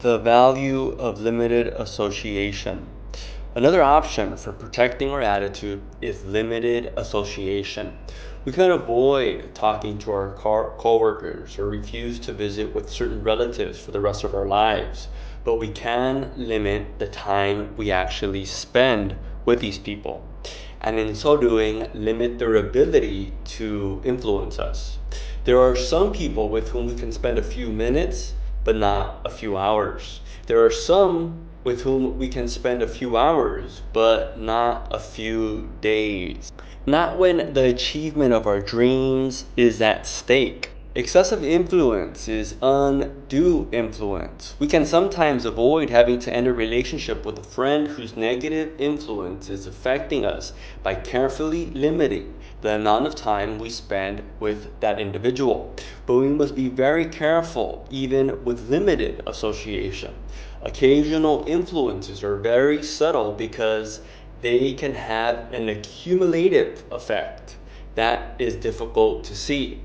The value of limited association. Another option for protecting our attitude is limited association. We can avoid talking to our coworkers or refuse to visit with certain relatives for the rest of our lives, but we can limit the time we actually spend with these people, and in so doing, limit their ability to influence us. There are some people with whom we can spend a few minutes, but not a few hours. There are some with whom we can spend a few hours, but not a few days. Not when the achievement of our dreams is at stake. Excessive influence is undue influence. We can sometimes avoid having to end a relationship with a friend whose negative influence is affecting us by carefully limiting the amount of time we spend with that individual. But we must be very careful even with limited association. Occasional influences are very subtle because they can have an accumulative effect that is difficult to see.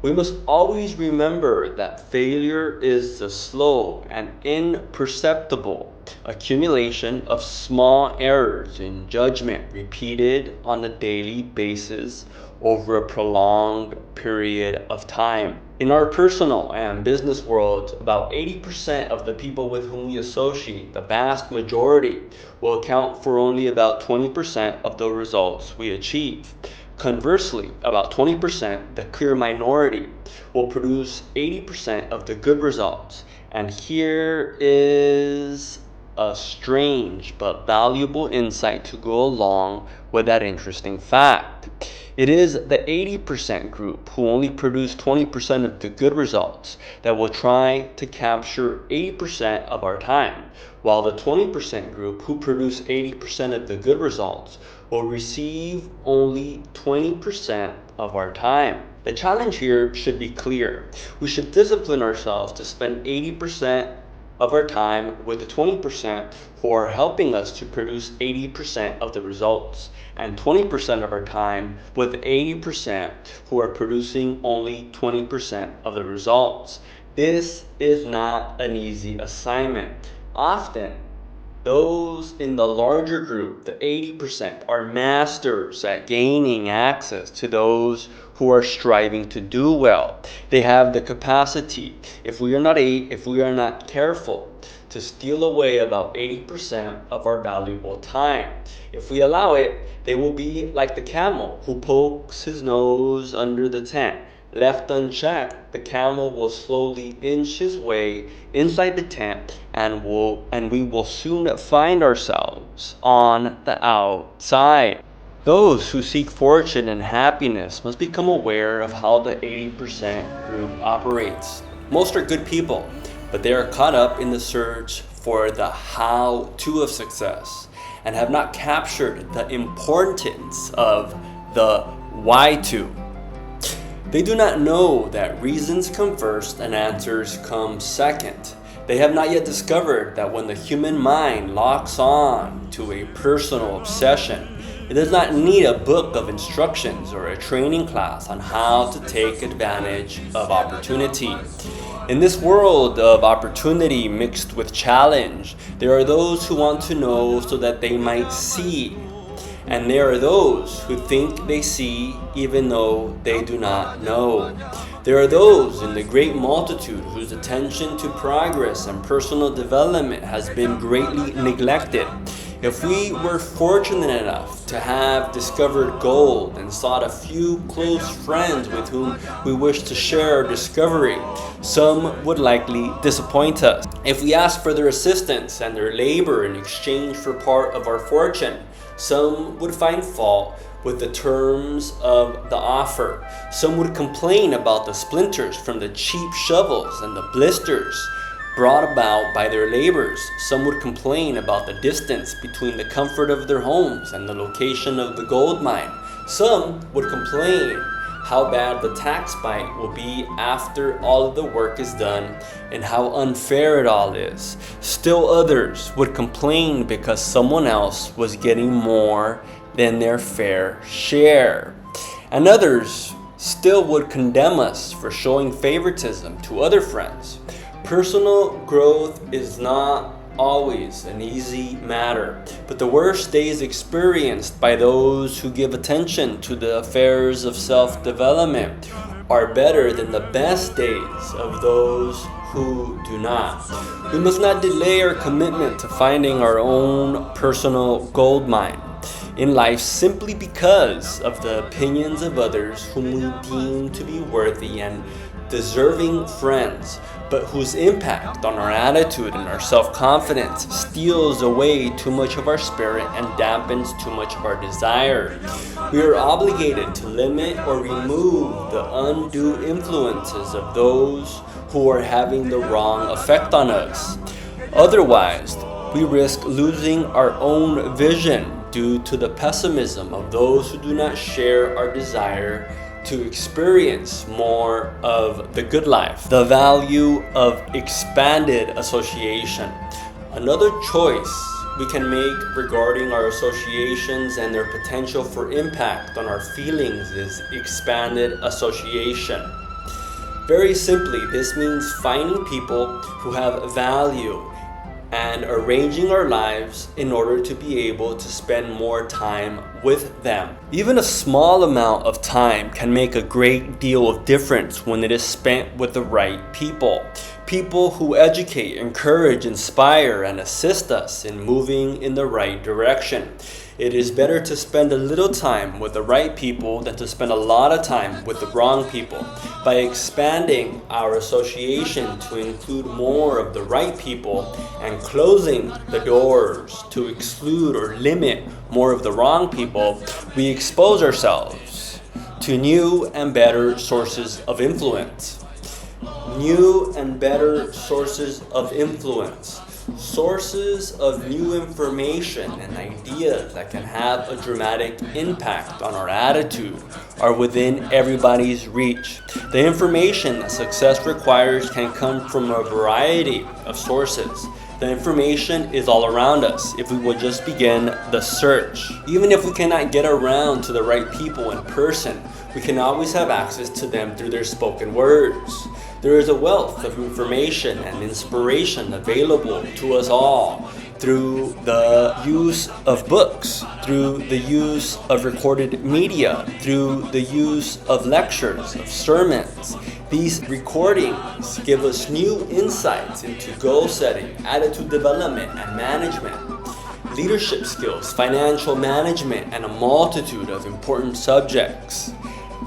We must always remember that failure is the slow and imperceptible accumulation of small errors in judgment repeated on a daily basis over a prolonged period of time. In our personal and business world, about 80% of the people with whom we associate, the vast majority, will account for only about 20% of the results we achieve. Conversely, about 20%, the clear minority, will produce 80% of the good results. And here is a strange but valuable insight to go along with that interesting fact. It is the 80% group who only produce 20% of the good results that will try to capture 80% of our time, while the 20% group who produce 80% of the good results will receive only 20% of our time. The challenge here should be clear. We should discipline ourselves to spend 80% of our time with the 20% who are helping us to produce 80% of the results, and 20% of our time with 80% who are producing only 20% of the results. This is not an easy assignment. Often, those in the larger group, the 80%, are masters at gaining access to those who are striving to do well. They have the capacity, if we are not careful, to steal away about 80% of our valuable time. If we allow it, they will be like the camel who pokes his nose under the tent. Left unchecked, the camel will slowly inch his way inside the tent, and we will soon find ourselves on the outside. Those who seek fortune and happiness must become aware of how the 80% group operates. Most are good people, but they are caught up in the search for the how-to of success and have not captured the importance of the why-to. They do not know that reasons come first and answers come second. They have not yet discovered that when the human mind locks on to a personal obsession, it does not need a book of instructions or a training class on how to take advantage of opportunity. In this world of opportunity mixed with challenge, there are those who want to know so that they might see. And there are those who think they see even though they do not know. There are those in the great multitude whose attention to progress and personal development has been greatly neglected. If we were fortunate enough to have discovered gold and sought a few close friends with whom we wish to share our discovery, some would likely disappoint us. If we asked for their assistance and their labor in exchange for part of our fortune, some would find fault with the terms of the offer. Some would complain about the splinters from the cheap shovels and the blisters brought about by their labors. Some would complain about the distance between the comfort of their homes and the location of the gold mine. Some would complain how bad the tax bite will be after all of the work is done and how unfair it all is. Still others would complain because someone else was getting more than their fair share. And others still would condemn us for showing favoritism to other friends. Personal growth is not always an easy matter, but the worst days experienced by those who give attention to the affairs of self-development are better than the best days of those who do not. We must not delay our commitment to finding our own personal gold mine in life simply because of the opinions of others whom we deem to be worthy and deserving friends, but whose impact on our attitude and our self-confidence steals away too much of our spirit and dampens too much of our desire. We are obligated to limit or remove the undue influences of those who are having the wrong effect on us. Otherwise, we risk losing our own vision due to the pessimism of those who do not share our desire to experience more of the good life. The value of expanded association. Another choice we can make regarding our associations and their potential for impact on our feelings is expanded association. Very simply, this means finding people who have value and arranging our lives in order to be able to spend more time with them. Even a small amount of time can make a great deal of difference when it is spent with the right people. People who educate, encourage, inspire, and assist us in moving in the right direction. It is better to spend a little time with the right people than to spend a lot of time with the wrong people. By expanding our association to include more of the right people and closing the doors to exclude or limit more of the wrong people, we expose ourselves to new and better sources of influence. New and better sources of influence. Sources of new information and ideas that can have a dramatic impact on our attitude are within everybody's reach. The information that success requires can come from a variety of sources. The information is all around us if we will just begin the search. Even if we cannot get around to the right people in person, we can always have access to them through their spoken words. There is a wealth of information and inspiration available to us all through the use of books, through the use of recorded media, through the use of lectures, of sermons. These recordings give us new insights into goal setting, attitude development, and management, leadership skills, financial management, and a multitude of important subjects.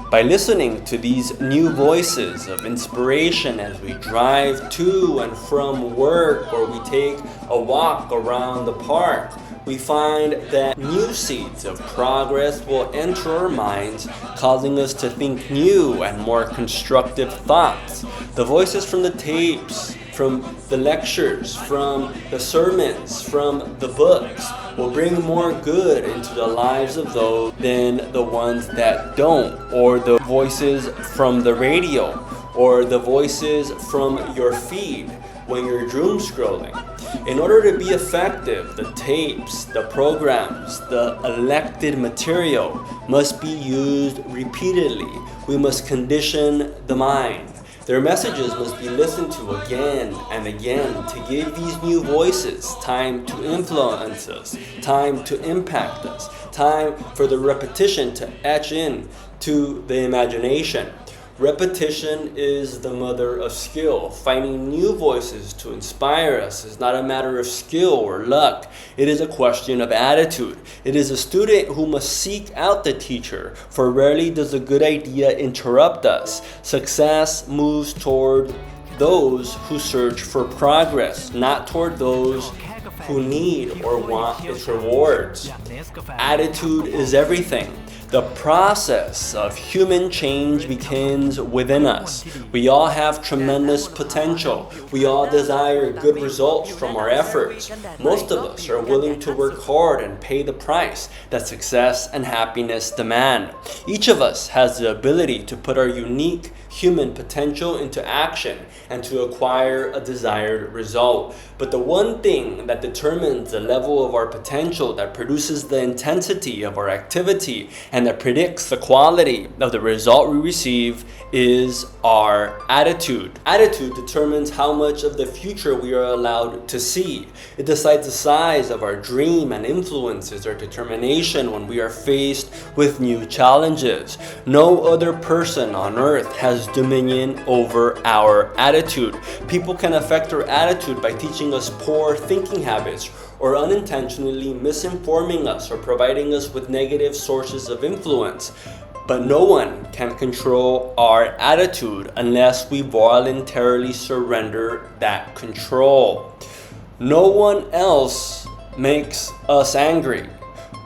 By listening to these new voices of inspiration as we drive to and from work or we take a walk around the park, we find that new seeds of progress will enter our minds, causing us to think new and more constructive thoughts. The voices from the tapes, from the lectures, from the sermons, from the books will bring more good into the lives of those than the ones that don't, or the voices from the radio, or the voices from your feed when you're doom scrolling. In order to be effective, the tapes, the programs, the elected material must be used repeatedly. We must condition the mind. Their messages must be listened to again and again to give these new voices time to influence us, time to impact us, time for the repetition to etch in to the imagination. Repetition is the mother of skill. Finding new voices to inspire us is not a matter of skill or luck. It is a question of attitude. It is a student who must seek out the teacher, for rarely does a good idea interrupt us. Success moves toward those who search for progress, not toward those who need or want its rewards. Attitude is everything. The process of human change begins within us. We all have tremendous potential. We all desire good results from our efforts. Most of us are willing to work hard and pay the price that success and happiness demand. Each of us has the ability to put our unique human potential into action and to acquire a desired result. But the one thing that determines the level of our potential, that produces the intensity of our activity, and that predicts the quality of the result we receive is our attitude. Attitude determines how much of the future we are allowed to see. It decides the size of our dream and influences our determination when we are faced with new challenges. No other person on earth has dominion over our attitude. People can affect our attitude by teaching us poor thinking habits, or unintentionally misinforming us or providing us with negative sources of influence. But no one can control our attitude unless we voluntarily surrender that control. No one else makes us angry.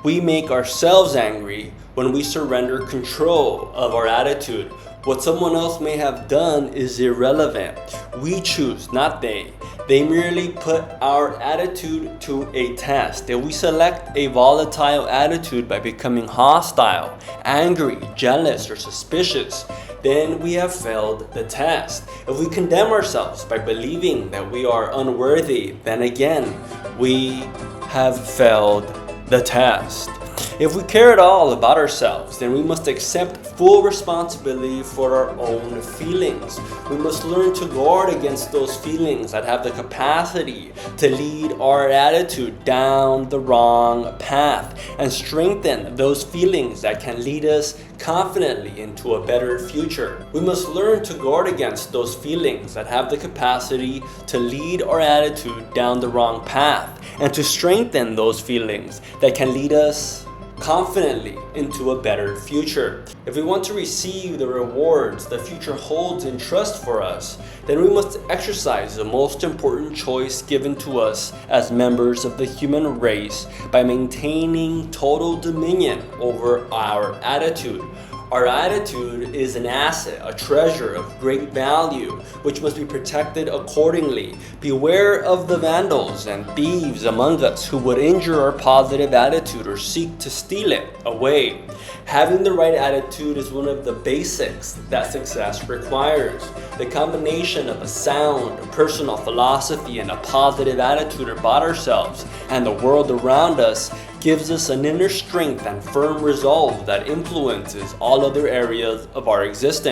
We make ourselves angry when we surrender control of our attitude. What someone else may have done is irrelevant. We choose, not they. They merely put our attitude to a test. If we select a volatile attitude by becoming hostile, angry, jealous, or suspicious, then we have failed the test. If we condemn ourselves by believing that we are unworthy, then again, we have failed the test. If we care at all about ourselves, then we must accept full responsibility for our own feelings. We must learn to guard against those feelings that have the capacity to lead our attitude down the wrong path, and strengthen those feelings that can lead us confidently into a better future. We must learn to guard against those feelings that have the capacity to lead our attitude down the wrong path, and to strengthen those feelings that can lead us confidently into a better future. If we want to receive the rewards the future holds in trust for us, then we must exercise the most important choice given to us as members of the human race by maintaining total dominion over our attitude. Our attitude is an asset, a treasure of great value, which must be protected accordingly. Beware of the vandals and thieves among us who would injure our positive attitude or seek to steal it away. Having the right attitude is one of the basics that success requires. The combination of a sound personal philosophy and a positive attitude about ourselves and the world around us gives us an inner strength and firm resolve that influences all other areas of our existence.